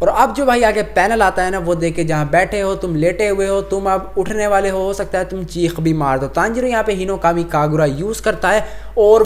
और अब जो भाई आगे पैनल आता है ना, वो देख के जहाँ बैठे हो तुम, लेटे हुए हो तुम, अब उठने वाले हो सकता है तुम चीख भी मार दो। तांजीरो यहाँ पे हिनोकामी कागुरा यूज करता है। और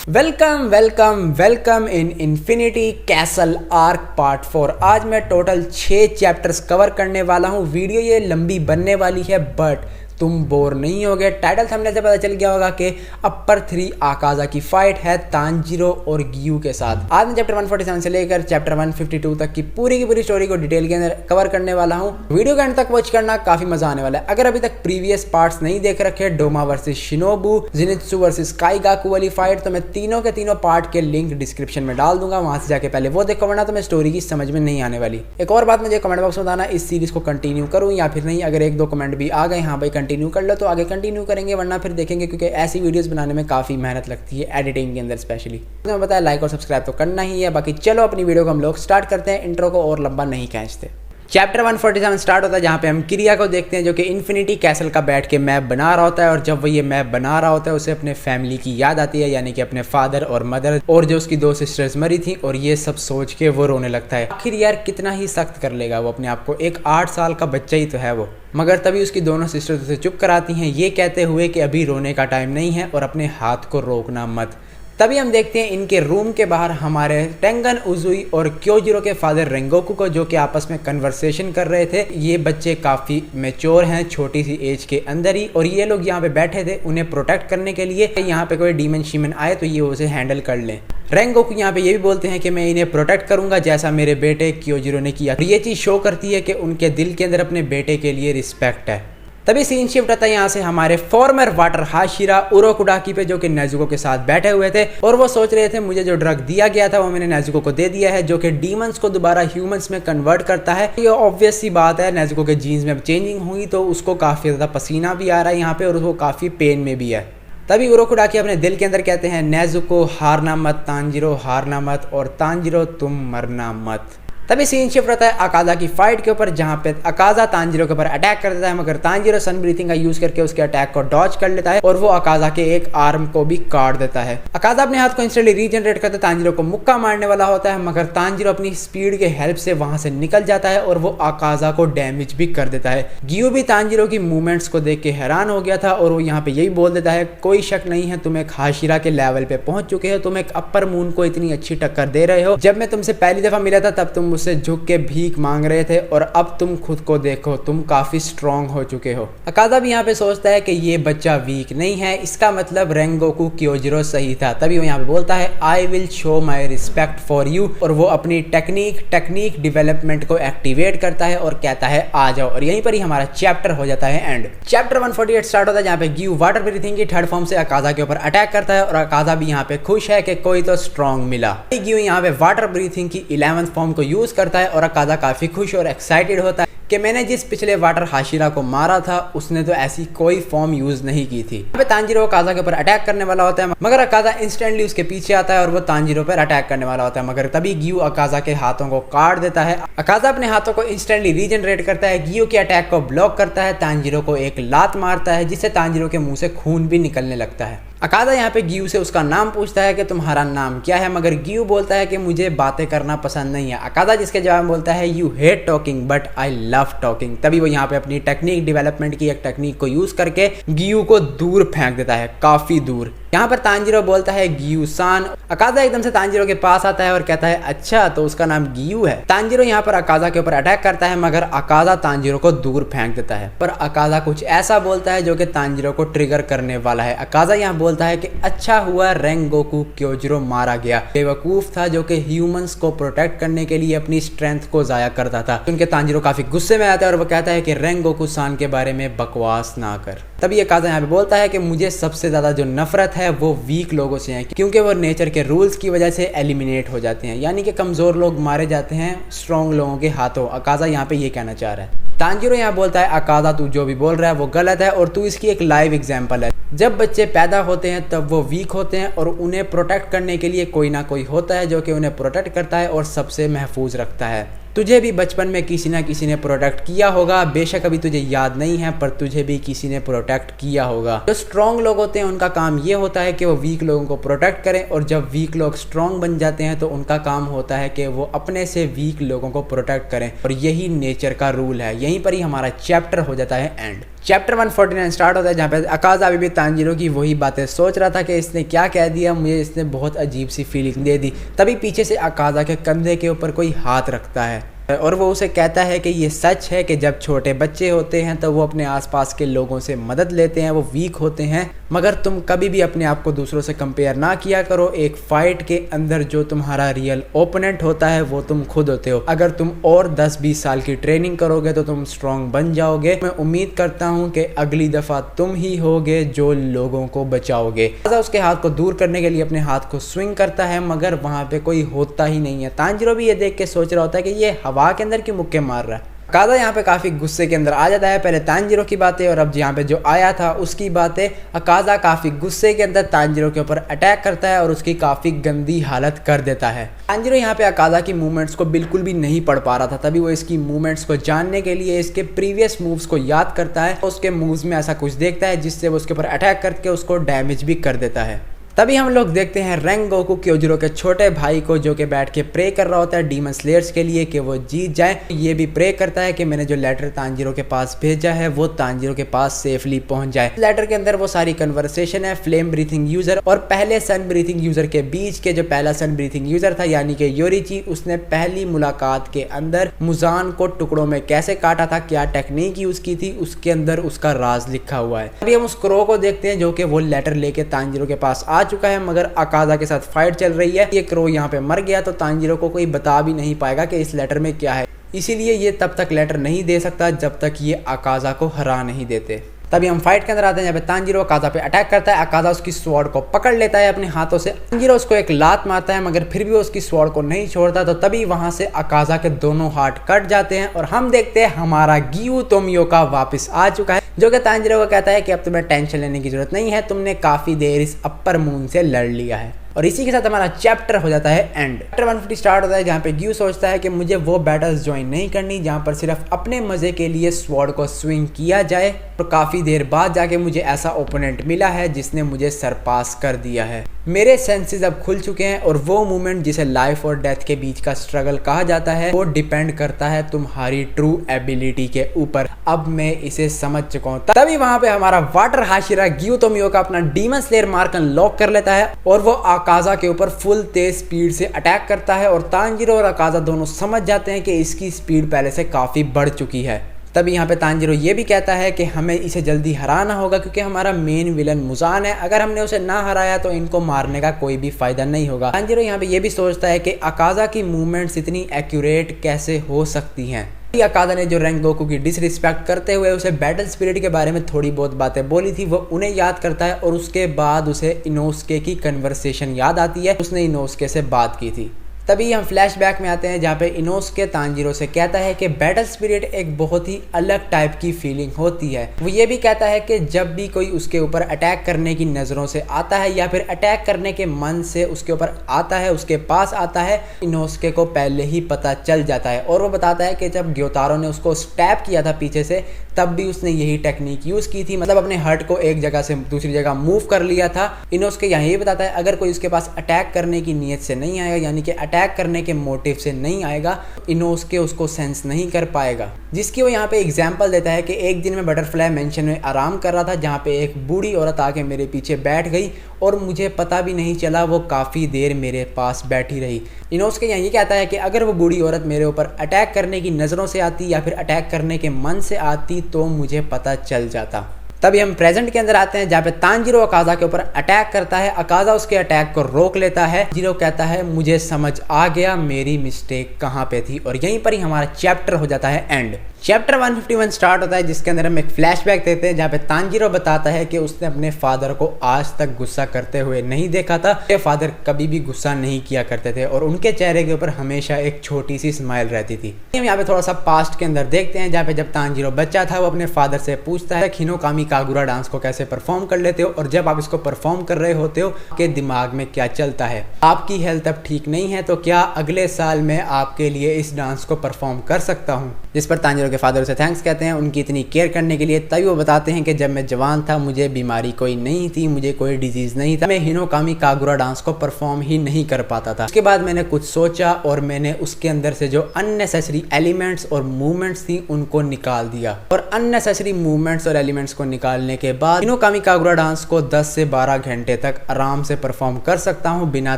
welcome welcome welcome in infinity castle arc part 4। आज मैं टोटल 6 चैप्टर्स कवर करने वाला हूँ। वीडियो ये लंबी बनने वाली है बट तुम बोर नहीं होगे। टाइटल थंबनेल से पता चल गया होगा कि अपर 3 आकाजा की फाइट है तांजीरो और गियू के साथ। आज मैं चैप्टर 147 से लेकर चैप्टर 152 तक की पूरी स्टोरी को डिटेल के अंदर कवर करने वाला हूँ। वीडियो के अंत तक वॉच करना, काफी मजा आने वाला है। अगर अभी तक प्रीवियस पार्ट्स नहीं देख रखे, Doma versus Shinobu, Zenitsu versus Kaigaku वाली फाइट, तो मैं तीनों के तीनों पार्ट के लिंक डिस्क्रिप्शन में डाल दूंगा, वहां से जाके पहले वो देखो, वरना तो मैं स्टोरी की समझ में नहीं आने वाली। एक और बात मुझे कमेंट बॉक्स में बताना, इस सीरीज को कंटिन्यू करूँ या फिर नहीं। अगर 1-2 कमेंट भी आ गए हाँ भाई कंटिन्यू कर लो, तो आगे कंटिन्यू करेंगे, वरना फिर देखेंगे, क्योंकि ऐसी वीडियोस बनाने में काफ़ी मेहनत लगती है एडिटिंग के अंदर स्पेशली। तो मैं बताया लाइक और सब्सक्राइब तो करना ही है। बाकी चलो अपनी वीडियो को हम लोग स्टार्ट करते हैं, इंट्रो को और लंबा नहीं खींचते। चैप्टर 147 स्टार्ट होता है, जहाँ पे हम किरिया को देखते हैं जो कि इन्फिनिटी कैसल का बैठ के मैप बना रहा होता है। और जब वो ये मैप बना रहा होता है, उसे अपने फैमिली की याद आती है, यानी कि अपने फादर और मदर और जो उसकी 2 सिस्टर्स मरी थी, और ये सब सोच के वो रोने लगता है। आखिर यार कितना ही सख्त कर लेगा वो अपने आप को, एक 8 साल का बच्चा ही तो है वो। मगर तभी उसकी दोनों सिस्टर्स उसे चुप कराती हैं, ये कहते हुए कि अभी रोने का टाइम नहीं है और अपने हाथ को रोकना मत। तभी हम देखते हैं इनके रूम के बाहर हमारे टेंगन उजुई और क्योजिरो के फादर रेंगोकू को, जो कि आपस में कन्वर्सेशन कर रहे थे। ये बच्चे काफ़ी मैच्योर हैं, छोटी सी एज के अंदर ही, और ये लोग यहाँ पे बैठे थे उन्हें प्रोटेक्ट करने के लिए। यहाँ पे कोई डीमन शीमन आए तो ये उसे हैंडल कर लें। रेंगोकू यहाँ पे ये भी बोलते हैं कि मैं इन्हें प्रोटेक्ट करूंगा जैसा मेरे बेटे क्योजिरो ने किया। ये चीज़ शो करती है कि उनके दिल के अंदर अपने बेटे के लिए रिस्पेक्ट है। तभी सीन शिफ्ट आता है यहाँ से हमारे फॉर्मर वाटर हाशिरा उरोकुडाकी पे, जो कि नेजुको के साथ बैठे हुए थे और वो सोच रहे थे मुझे जो ड्रग दिया गया था वो मैंने नेजुको को दे दिया है, जो कि डीमंस को दोबारा ह्यूमंस में कन्वर्ट करता है। ये ऑब्वियस सी बात है, नेजुको के जीन्स में चेंजिंग हुई तो उसको काफ़ी ज़्यादा पसीना भी आ रहा है यहाँ पे, और उसको काफ़ी पेन में भी है। तभी उरोकुडाकी अपने दिल के अंदर कहते हैं नेजुको हारना मत, तांजीरो हारना मत, और तांजीरो तुम मरना मत। तभी सीन शिफ्ट रहता है अकाजा की फाइट के ऊपर, जहाँ पे अकाजा तांजीरो के ऊपर अटैक कर देता है, मगर तांजीरो सन ब्रीथिंग का यूज करके उसके अटैक को डॉज कर लेता है और वो अकाजा के एक आर्म को भी काट देता है। अकाजा अपने हाथ को इंस्टेंटली रीजनरेट करते तांजीरो को मुक्का मारने वाला होता है, मगर तांजीरो अपनी स्पीड के हेल्प से वहां से निकल जाता है और वो अकाजा को डैमेज भी कर देता है। गियू भी तांजीरो की मूवमेंट्स को देख के हैरान हो गया था, और वो यहाँ पे यही बोल देता है कोई शक नहीं है तुम एक हाशिरा के लेवल पे पहुंच चुके हो, तुम एक अपर मून को इतनी अच्छी टक्कर दे रहे हो। जब मैं तुमसे पहली दफा मिला था तब तुम मुझसे झुक के भीख मांग रहे थे, और अब तुम खुद को देखो, तुम काफी स्ट्रॉन्ग हो चुके हो। अकाजा भी यहाँ पे सोचता है कि ये बच्चा वीक नहीं है, इसका मतलब रेंगोकू क्योजिरो सही था। तभी वो यहाँ पे बोलता है I will show my respect for you, और वो अपनी टेक्निक डेवलपमेंट को एक्टिवेट करता है और कहता है आ जाओ। और यहीं पर ही हमारा चैप्टर हो जाता है एंड। चैप्टर 148 स्टार्ट होता है, जहाँ पे गियू वाटर ब्रीथिंग की 3rd फॉर्म से अकाजा के ऊपर अटैक करता है, और अकाजा भी यहाँ पे खुश है कि कोई तो स्ट्रॉन्ग मिला। गियू यहाँ पे वाटर ब्रीथिंग की 11th फॉर्म को यूज करता है, और अकाजा काफी खुश और एक्साइटेड होता है कि मैंने जिस पिछले वाटर हाशिरा को मारा था उसने तो ऐसी कोई फॉर्म यूज नहीं की थी। यहाँ पे तांजीरो अकाजा के ऊपर अटैक करने वाला होता है, मगर अकाजा इंस्टेंटली उसके पीछे आता है और वो तांजीरो पर अटैक करने वाला होता है, मगर तभी गियू अकाजा के हाथों को काट देता है। अकाजा अपने हाथों को इंस्टेंटली रीजनरेट करता है, गियू के अटैक को ब्लॉक करता है, तांजीरो को एक लात मारता है, जिससे तांजीरो के मुंह से खून भी निकलने लगता है। अकाजा यहाँ पे गियू से उसका नाम पूछता है कि तुम्हारा नाम क्या है, मगर गियू बोलता है कि मुझे बातें करना पसंद नहीं है। अकाजा जिसके जवाब में बोलता है you hate talking but I love talking. तभी वो यहाँ पे अपनी टेक्निक डेवलपमेंट की एक टेक्निक को यूज करके गियू को दूर फेंक देता है, काफी दूर। यहाँ पर तांजीरो बोलता है गियू सान। अकाजा एकदम से तांजीरो के पास आता है और कहता है अच्छा तो उसका नाम गियू है। तांजीरो यहाँ पर अकाजा के ऊपर अटैक करता है, मगर अकाजा तांजीरो को दूर फेंक देता है, पर अकाजा कुछ ऐसा बोलता है जो कि तांजीरो को ट्रिगर करने वाला है। अकाजा यहाँ बोलता है कि अच्छा हुआ रेंगोकू क्योजिरो मारा गया, बेवकूफ था जो कि ह्यूमंस को प्रोटेक्ट करने के लिए अपनी स्ट्रेंथ को जाया करता था। उनके तांजीरो काफी गुस्से में आता है और वो कहता है कि रेंगोकू सान के बारे में बकवास ना कर। तभी अकाजा यहाँ पे बोलता है कि मुझे सबसे ज्यादा जो नफरत है वो वीक लोगों से है, क्योंकि वो नेचर के रूल्स की वजह से एलिमिनेट हो जाते हैं, यानी कि कमजोर लोग मारे जाते हैं स्ट्रॉन्ग लोगों के हाथों। अकाजा यहाँ पे ये कहना चाह रहा है। तांजीरो यहाँ बोलता है अकाजा तू जो भी बोल रहा है वो गलत है, और तू इसकी एक लाइव एग्जाम्पल है। जब बच्चे पैदा होते हैं तब वो वीक होते हैं, और उन्हें प्रोटेक्ट करने के लिए कोई ना कोई होता है जो कि उन्हें प्रोटेक्ट करता है और सबसे महफूज रखता है। तुझे भी बचपन में किसी ना किसी ने प्रोटेक्ट किया होगा, बेशक अभी तुझे याद नहीं है पर तुझे भी किसी ने प्रोटेक्ट किया होगा। जो स्ट्रॉन्ग लोग होते हैं उनका काम ये होता है कि वो वीक लोगों को प्रोटेक्ट करें, और जब वीक लोग स्ट्रॉन्ग बन जाते हैं तो उनका काम होता है कि वो अपने से वीक लोगों को प्रोटेक्ट करें, और यही नेचर का रूल है। यहीं पर ही हमारा चैप्टर हो जाता है एंड। चैप्टर 149 स्टार्ट होता है जहाँ पे अकाज़ा अभी भी तांजीरो की वही बातें सोच रहा था कि इसने क्या कह दिया, मुझे इसने बहुत अजीब सी फीलिंग दे दी। तभी पीछे से अकाज़ा के कंधे के ऊपर कोई हाथ रखता है और वो उसे कहता है कि ये सच है कि जब छोटे बच्चे होते हैं तो वो अपने आसपास के लोगों से मदद लेते हैं, वो वीक होते हैं, मगर तुम कभी भी अपने आप को दूसरों से कंपेयर ना किया करो। एक फाइट के अंदर जो तुम्हारा रियल ओपोनेंट होता है वो तुम खुद होते हो। अगर तुम और 10-20 साल की ट्रेनिंग करोगे तो तुम स्ट्रॉन्ग बन जाओगे। मैं उम्मीद करता हूँ कि अगली दफ़ा तुम ही होगे जो लोगों को बचाओगे। उसके हाथ को दूर करने के लिए अपने हाथ को स्विंग करता है, मगर वहाँ पे कोई होता ही नहीं है। तांजीरो भी ये देख के सोच रहा होता है कि ये हवा के अंदर क्यों मुक्के मार रहा है। अकाज़ा यहाँ पे काफ़ी गुस्से के अंदर आ जाता है। पहले तांजीरो की बातें और अब यहाँ पे जो आया था उसकी बातें। अकाज़ा काफ़ी गुस्से के अंदर तांजीरो के ऊपर अटैक करता है और उसकी काफ़ी गंदी हालत कर देता है। तांजीरो यहाँ पे अकाज़ा की मूवमेंट्स को बिल्कुल भी नहीं पढ़ पा रहा था, तभी वो इसकी मूवमेंट्स को जानने के लिए इसके प्रीवियस मूव्स को याद करता है। उसके मूव्स में ऐसा कुछ देखता है जिससे वो उसके ऊपर अटैक करके उसको डैमेज भी कर देता है। तभी हम लोग देखते हैं रेंगोकू क्योजिरो के छोटे भाई को, जो कि बैठ के प्रे कर रहा होता है डीमन स्लेयर्स के लिए कि वो जीत जाए। ये भी प्रे करता है कि मैंने जो लेटर तांजीरो के पास भेजा है वो तांजीरो के पास सेफली पहुंच जाए। लेटर के अंदर वो सारी कन्वर्सेशन है फ्लेम ब्रीथिंग यूजर और पहले सन ब्रीथिंग यूजर के बीच के। जो पहला सन ब्रीथिंग यूजर था यानी कि योरिची, उसने पहली मुलाकात के अंदर मुजान को टुकड़ों में कैसे काटा था, क्या टेक्निक यूज की थी, उसके अंदर उसका राज लिखा हुआ है। अभी हम उस क्रो को देखते हैं जो कि वो लेटर लेके तांजीरो के पास आ चुका है, मगर अकाज़ा के साथ फाइट चल रही है। ये क्रो यहाँ पे मर गया तो तांजीरो को कोई बता भी नहीं पाएगा कि इस लेटर में क्या है, इसीलिए ये तब तक लेटर नहीं दे सकता जब तक ये अकाज़ा को हरा नहीं देते। तभी हम फाइट के अंदर आते हैं जहाँ पे तांजीरो अकाज़ा पे अटैक करता है। अकाज़ा उसकी स्वॉर्ड को पकड़ लेता है अपने हाथों से। तांजीरो उसको एक लात मारता है मगर फिर भी वो उसकी स्वॉर्ड को नहीं छोड़ता, तो तभी वहां से अकाज़ा के दोनों हाथ कट जाते हैं और हम देखते हैं हमारा गियुतोमियोका वापस आ चुका है, जो कि तांजीरो को कहता है कि अब तुम्हें टेंशन लेने की जरूरत नहीं है, तुमने काफी देर इस अपर मून से लड़ लिया है। और इसी के साथ हमारा चैप्टर हो जाता है एंड। चैप्टर 150 स्टार्ट होता है जहाँ पे ग्यू सोचता है कि मुझे वो बैटल्स ज्वाइन नहीं करनी जहाँ पर सिर्फ अपने मजे के लिए स्वॉर्ड को स्विंग किया जाए, और काफी देर बाद जाके मुझे ऐसा ओपोनेंट मिला है जिसने मुझे सरपास कर दिया है। मेरे सेंसेस अब खुल चुके हैं और वो मोमेंट जिसे लाइफ और डेथ के बीच का स्ट्रगल कहा जाता है वो डिपेंड करता है तुम्हारी ट्रू एबिलिटी के ऊपर। अब मैं इसे समझ चुका हूँ। तभी वहां पे हमारा वाटर हाशिरा गियुतोमियोका अपना डीमन स्लेयर मार्क अनलॉक कर लेता है और वो अकाज़ा के ऊपर फुल तेज स्पीड से अटैक करता है, और तांजीरो और अकाज़ा दोनों समझ जाते हैं कि इसकी स्पीड पहले से काफी बढ़ चुकी है। तभी यहाँ पे तांजीरो ये भी कहता है कि हमें इसे जल्दी हराना होगा क्योंकि हमारा मेन विलन मुजान है, अगर हमने उसे ना हराया तो इनको मारने का कोई भी फायदा नहीं होगा। तांजीरो यहाँ पे ये भी सोचता है कि अकाज़ा की मूवमेंट्स इतनी एक्यूरेट कैसे हो सकती हैं। अकाज़ा ने जो रेंगोकू की डिसरिस्पेक्ट करते हुए उसे बैटल स्पिरिट के बारे में थोड़ी बहुत बातें बोली थी वो उन्हें याद करता है, और उसके बाद उसे इनोस्के की कन्वर्सेशन याद आती है, उसने इनोस्के से बात की थी। तभी हम फ्लैशबैक में आते हैं जहाँ पे इनोस्के तांजीरो से कहता है कि बैटल स्पिरिट एक बहुत ही अलग टाइप की फीलिंग होती है। वो ये भी कहता है कि जब भी कोई उसके ऊपर अटैक करने की नज़रों से आता है या फिर अटैक करने के मन से उसके ऊपर आता है, उसके पास आता है, इनोस्के को पहले ही पता चल जाता है। और वो बताता है कि जब ग्योतारो ने उसको स्टैप किया था पीछे से तब भी उसने यही टेक्निक यूज़ की थी, मतलब अपने हर्ट को एक जगह से दूसरी जगह मूव कर लिया था। इनोस्के यहाँ ये बताता है अगर कोई उसके पास अटैक करने की नीयत से नहीं आएगा, यानी कि अटैक करने के मोटिव से नहीं आएगा, इनोस्के उसको सेंस नहीं कर पाएगा। जिसकी वो यहाँ पे एग्जांपल देता है कि एक दिन मैं बटरफ्लाई मेंशन में आराम कर रहा था जहाँ पे एक बूढ़ी औरत आके मेरे पीछे बैठ गई और मुझे पता भी नहीं चला वो काफ़ी देर मेरे पास बैठी रही। इनोस्के यहाँ ये कहता है कि अगर वो बूढ़ी औरत मेरे ऊपर अटैक करने की नज़रों से आती या फिर अटैक करने के मन से आती तो मुझे पता चल जाता। तभी हम प्रेजेंट के अंदर आते हैं जहाँ पे तांजीरो अकाज़ा के ऊपर अटैक करता है। अकाज़ा उसके अटैक को रोक लेता है। जीरो कहता है मुझे समझ आ गया मेरी मिस्टेक कहाँ पे थी, और यहीं पर ही हमारा चैप्टर हो जाता है एंड। चैप्टर 151 स्टार्ट होता है जिसके अंदर हम एक फ्लैशबैक देते हैं जहाँ पे तांजीरो बताता है कि उसने अपने फादर को आज तक गुस्सा करते हुए नहीं देखा था। ये फादर कभी भी गुस्सा नहीं किया करते थे और उनके चेहरे के ऊपर हमेशा एक छोटी सी स्माइल रहती थी। हम यहाँ पे थोड़ा सा पास्ट के अंदर देखते हैं जहाँ पे जब तांजीरो बच्चा था वो अपने फादर से पूछता है हिनोकामी कागुरा डांस को कैसे परफॉर्म कर लेते हो और जब आप इसको परफॉर्म कर रहे होते हो आपके दिमाग में क्या चलता है, आपकी हेल्थ अब ठीक नहीं है तो क्या अगले साल में आपके लिए इस डांस को परफॉर्म कर सकता हूँ। जिस पर तांजीरो के फादर उसे थैंक्स कहते हैं उनकी इतनी केयर करने के लिए। तभी वो बताते हैं कि जब मैं जवान था मुझे बीमारी कोई नहीं थी, मुझे कोई डिजीज नहीं था, मैं हिनोकामी कागुरा डांस को परफॉर्म ही नहीं कर पाता था। उसके बाद मैंने कुछ सोचा और मैंने उसके अंदर से जो अननेसेसरी एलिमेंट्स और मूवमेंट्स थी उनको निकाल दिया और अननेसेसरी मूवमेंट्स और एलिमेंट्स को निकालने के बाद हिनोकामी कागुरा डांस को 10 से 12 घंटे तक आराम से परफॉर्म कर सकता हूँ बिना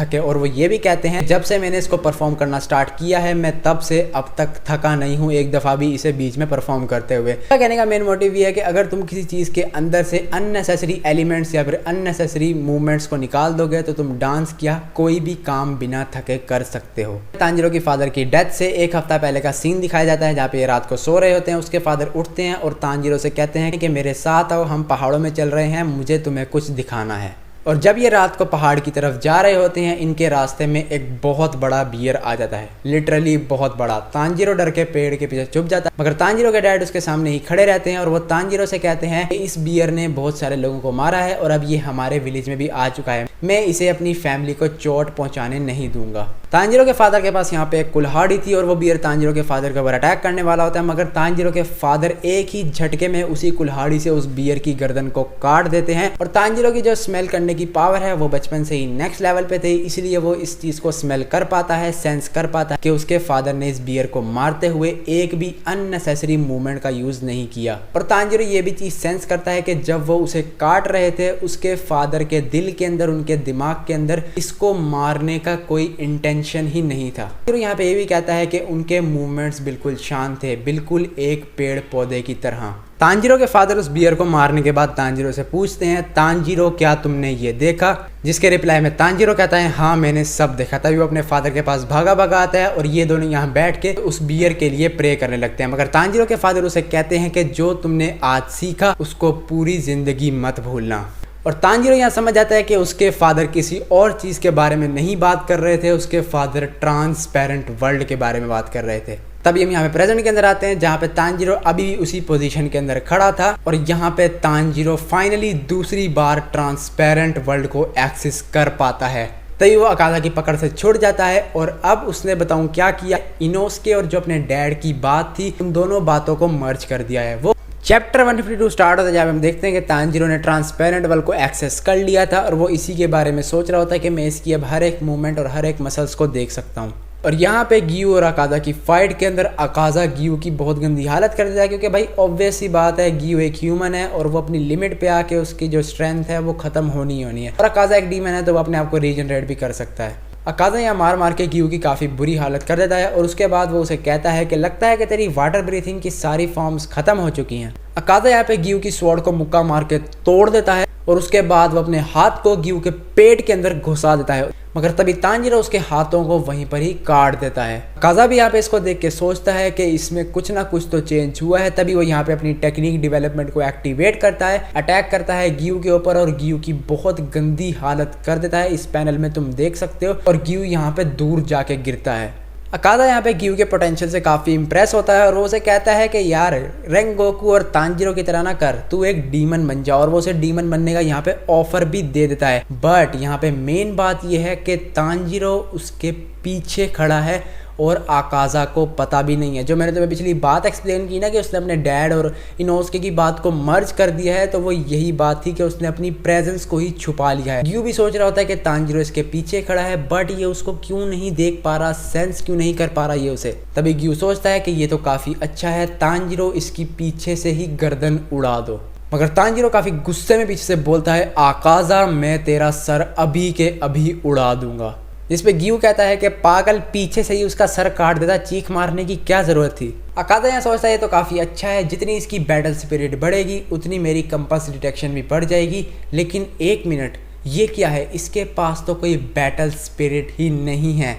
थके। और वो ये भी कहते हैं जब से मैंने इसको परफॉर्म करना स्टार्ट किया है मैं तब से अब तक थका नहीं हूँ एक दफा भी इसे बीच में परफॉर्म करते हुए। कहने का मेन मोटिव ये है कि अगर तुम किसी चीज के अंदर से अननेसेसरी एलिमेंट्स या फिर अननेसेसरी मूवमेंट्स को निकाल दोगे तो तुम डांस किया कोई भी काम बिना थके कर सकते हो। तांजीरो की फादर की डेथ से एक हफ्ता पहले का सीन दिखाया जाता है जहाँ पे ये रात को सो रहे होते हैं। उसके फादर उठते हैं और तांजीरो से कहते हैं कि मेरे साथ आओ, हम पहाड़ों में चल रहे हैं, मुझे तुम्हें कुछ दिखाना है। और जब ये रात को पहाड़ की तरफ जा रहे होते हैं इनके रास्ते में एक बहुत बड़ा बियर आ जाता है, लिटरली बहुत बड़ा। तांजीरो डर के पेड़ के पीछे छुप जाता है मगर तांजीरो के डैड उसके सामने ही खड़े रहते हैं और वो तांजीरो से कहते हैं कि इस बियर ने बहुत सारे लोगों को मारा है और अब ये हमारे विलेज में भी आ चुका है, मैं इसे अपनी फैमिली को चोट पहुंचाने नहीं दूंगा। तांजीरो के फादर के पास यहाँ पे एक कुल्हाड़ी थी और वो बियर तांजीरो के फादर के ऊपर अटैक करने वाला होता है मगर तांजीरो के फादर एक ही झटके में उसी कुल्हाड़ी से उस बियर की गर्दन को काट देते हैं। और तांजीरो की जो स्मेल करने की पावर है वो बचपन से ही नेक्स्ट लेवल पे थे, इसलिए वो इस चीज को स्मेल कर पाता है, सेंस कर पाता है कि उसके फादर ने इस बियर को मारते हुए एक भी अननेसेसरी मूवमेंट का यूज नहीं किया। और तांजीरो ये भी चीज सेंस करता है कि जब वो उसे काट रहे थे उसके फादर के दिल के अंदर, उनके दिमाग के अंदर इसको मारने का कोई इंटेंशन ही नहीं था। फिर यहाँ पे ये भी कहता है कि उनके मूवमेंट्स बिल्कुल शांत थे, बिल्कुल एक पेड़ पौधे की तरह। तांजीरो के फादर उस बियर को मारने के बाद तांजीरो से पूछते हैं तांजीरो क्या तुमने ये देखा, जिसके रिप्लाई में तांजीरो कहता है हाँ मैंने सब देखा। तभी वो अपने फादर के पास भागा आता है और ये दोनों यहाँ बैठ के उस बियर के लिए प्रे करने लगते हैं। मगर तांजीरो के फादर उसे कहते हैं कि जो तुमने आज सीखा उसको पूरी जिंदगी मत भूलना। और तांजीरो यहाँ समझ जाता है कि उसके फादर किसी और चीज़ के बारे में नहीं बात कर रहे थे, उसके फादर ट्रांसपेरेंट वर्ल्ड के बारे में बात कर रहे थे। तभी हम यहाँ पे प्रेजेंट के अंदर आते हैं जहाँ पे तांजीरो अभी भी उसी पोजीशन के अंदर खड़ा था और यहाँ पे तांजीरो फाइनली दूसरी बार ट्रांसपेरेंट वर्ल्ड को एक्सेस कर पाता है। तभी वो अकाजा की पकड़ से छूट जाता है और अब उसने बताऊं क्या किया, इनोस्के और जो अपने डैड की बात थी उन दोनों बातों को मर्ज कर दिया है। वो चैप्टर 152 स्टार्ट होता है जब हम देखते हैं कि तांजीरो ने ट्रांसपेरेंट वर्ल्ड को एक्सेस कर लिया था और वो इसी के बारे में सोच रहा होता है कि मैं इसकी अब हर एक मूवमेंट और हर एक मसल्स को देख सकता हूँ। और यहाँ पे गियू और अकाजा की फाइट के अंदर अकाजा गियू की बहुत गंदी हालत कर देता है क्योंकि भाई ऑब्वियस सी बात है गियू एक ह्यूमन है और वो अपनी लिमिट पे आके उसकी जो स्ट्रेंथ है वो खत्म होनी है और अकाजा एक डीमन है तो वो अपने आप को रीजनरेट भी कर सकता है। अकाजा यहाँ मार मार के गियू की काफ़ी बुरी हालत कर देता है और उसके बाद वो उसे कहता है कि लगता है कि तेरी वाटर ब्रीथिंग की सारी फॉर्म्स खत्म हो चुकी हैं। अकाजा यहाँ पे गियू की स्वॉर्ड को मुक्का मार के तोड़ देता है और उसके बाद वो अपने हाथ को गियू के पेट के अंदर घुसा देता है मगर तभी तांजीरो उसके हाथों को वहीं पर ही काट देता है। अकाजा भी यहाँ पे इसको देख के सोचता है कि इसमें कुछ ना कुछ तो चेंज हुआ है। तभी वो यहाँ पे अपनी टेक्निक डेवलपमेंट को एक्टिवेट करता है, अटैक करता है गियू के ऊपर और गियू की बहुत गंदी हालत कर देता है। इस पैनल में तुम देख सकते हो और गियू यहाँ पे दूर जाके गिरता है। अकाजा यहाँ पे गियू के पोटेंशियल से काफ़ी इंप्रेस होता है और वो उसे कहता है कि यार रेंगोकू और तांजीरो की तरह ना कर, तू एक डीमन बन जा। और वो उसे डीमन बनने का यहाँ पे ऑफर भी दे देता है। बट यहाँ पे मेन बात ये है कि तांजीरो उसके पीछे खड़ा है और अकाजा को पता भी नहीं है। जो मैंने तुम्हें पिछली बात एक्सप्लेन की ना कि उसने अपने डैड और इनोस्के की बात को मर्ज कर दिया है, तो वो यही बात थी कि उसने अपनी प्रेजेंस को ही छुपा लिया है। गियू भी सोच रहा होता है कि तांजीरो इसके पीछे खड़ा है बट ये उसको क्यों नहीं देख पा रहा, सेंस क्यों नहीं कर पा रहा ये उसे। तभी गियू सोचता है कि ये तो काफ़ी अच्छा है, तांजीरो इसकी पीछे से ही गर्दन उड़ा दो। मगर तांजीरो काफ़ी गुस्से में पीछे से बोलता है अकाजा मैं तेरा सर अभी के अभी उड़ा दूंगा। जिस पे गियू कहता है कि पागल, पीछे से ही उसका सर काट देता, चीख मारने की क्या जरूरत थी। अकाजा यहाँ सोचता है ये तो काफ़ी अच्छा है, जितनी इसकी बैटल स्पिरिट बढ़ेगी उतनी मेरी कंपास डिटेक्शन भी बढ़ जाएगी। लेकिन एक मिनट, ये क्या है, इसके पास तो कोई बैटल स्पिरिट ही नहीं है।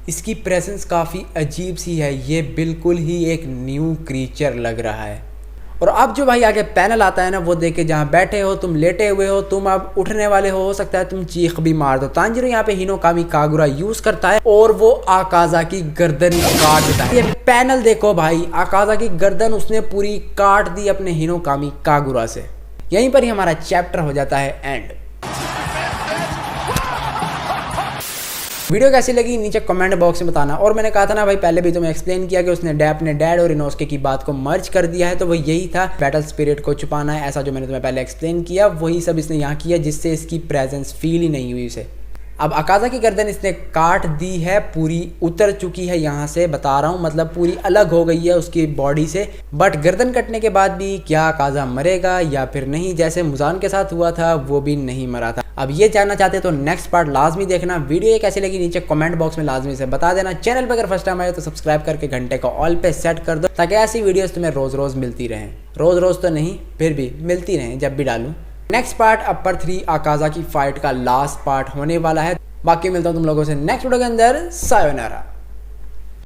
इसकी प्रेजेंस काफ़ी अजीब सी है, ये बिल्कुल ही एक न्यू क्रीचर लग रहा है। और अब जो भाई आगे पैनल आता है ना, वो देख के जहाँ बैठे हो तुम, लेटे हुए हो तुम, अब उठने वाले हो सकता है तुम चीख भी मार दो। तांजिरो यहाँ पे हिनोकामी कागुरा यूज करता है और वो आकाजा की गर्दन काट देता है। ये पैनल देखो भाई, आकाजा की गर्दन उसने पूरी काट दी अपने हिनोकामी कागुरा से। यहीं पर ही हमारा चैप्टर हो जाता है एंड। वीडियो कैसी लगी नीचे कमेंट बॉक्स में बताना। और मैंने कहा था ना भाई, पहले भी तुम्हें एक्सप्लेन किया कि उसने अपने डैड और इनोस्के की बात को मर्ज कर दिया है, तो वो यही था, बैटल स्पिरिट को छुपाना है, ऐसा जो मैंने तुम्हें पहले एक्सप्लेन किया वही सब इसने यहाँ किया, जिससे इसकी प्रेजेंस फील ही नहीं हुई उसे। अब आकाजा की गर्दन इसने काट दी है, पूरी उतर चुकी है यहाँ से, बता रहा हूँ, मतलब पूरी अलग हो गई है उसकी बॉडी से। बट गर्दन कटने के बाद भी क्या आकाजा मरेगा या फिर नहीं, जैसे मुजान के साथ हुआ था वो भी नहीं मरा था। अब ये जानना चाहते तो नेक्स्ट पार्ट लाजमी देखना। वीडियो कैसी लगी नीचे कमेंट बॉक्स में लाजमी से बता देना। चैनल पर अगर फर्स्ट टाइम आए तो सब्सक्राइब करके घंटे को ऑल पे सेट कर दो, ताकि ऐसी वीडियोस तुम्हें रोज रोज मिलती रहें। रोज रोज तो नहीं, फिर भी मिलती रहें जब भी डालूं। नेक्स्ट पार्ट अपर 3 आकाजा की फाइट का लास्ट पार्ट होने वाला है। बाकी मिलता हूँ तुम लोगों से नेक्स्ट वीडियो के अंदर। सायोनारा।